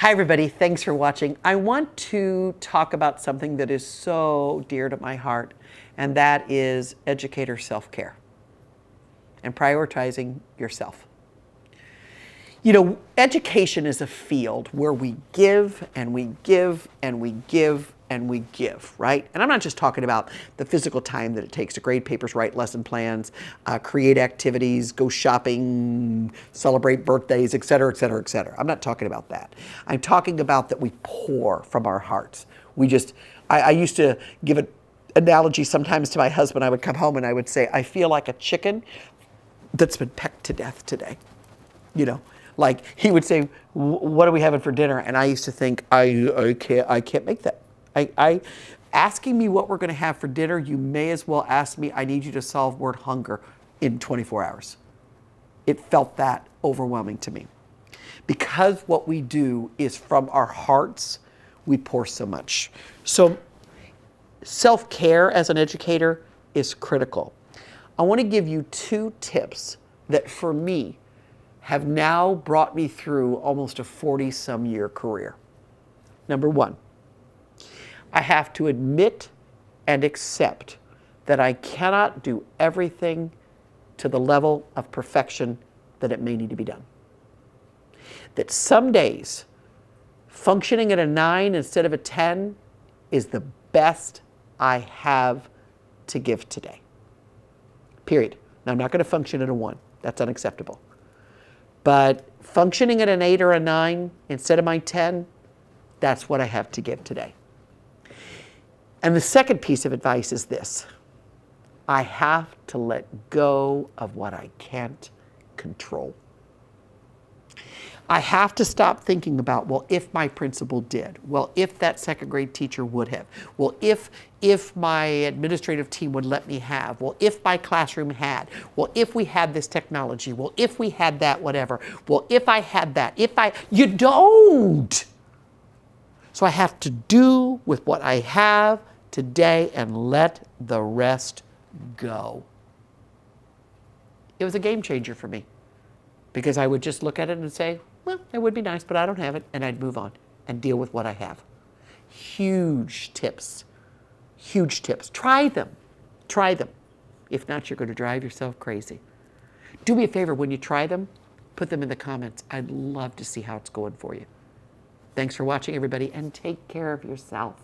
Hi everybody, thanks for watching. I want to talk about something that is so dear to my heart, and that is educator self-care and prioritizing yourself. You know, education is a field where we give and we give and we give and we give, right? And I'm not just talking about the physical time that it takes to grade papers, write lesson plans, create activities, go shopping, celebrate birthdays, et cetera, et cetera, et cetera. I'm not talking about that. I'm talking about that we pour from our hearts. I used to give an analogy sometimes to my husband. I would come home and I would say, I feel like a chicken that's been pecked to death today. You know, like he would say, what are we having for dinner? And I used to think, I can't make that. Asking me what we're going to have for dinner, you may as well ask me, I need you to solve word hunger in 24 hours. It felt that overwhelming to me. Because what we do is from our hearts, we pour so much. So self-care as an educator is critical. I want to give you 2 tips that for me have now brought me through almost a 40-some year career. Number 1, I have to admit and accept that I cannot do everything to the level of perfection that it may need to be done. That some days, functioning at a 9 instead of a 10 is the best I have to give today. Period. Now, I'm not going to function at a 1. That's unacceptable. But functioning at an 8 or a 9 instead of my 10, that's what I have to give today. And the second piece of advice is this. I have to let go of what I can't control. I have to stop thinking about, well, if my principal did, well, if that second grade teacher would have, well, if my administrative team would let me have, well, if my classroom had, well, if we had this technology, well, if we had that, whatever, well, if I had that, you don't. So I have to do with what I have today and let the rest go. It was a game changer for me because I would just look at it and say, well, it would be nice, but I don't have it, and I'd move on and deal with what I have. Huge tips. Huge tips. Try them. Try them. If not, you're going to drive yourself crazy. Do me a favor, when you try them, put them in the comments. I'd love to see how it's going for you. Thanks for watching, everybody, and take care of yourself.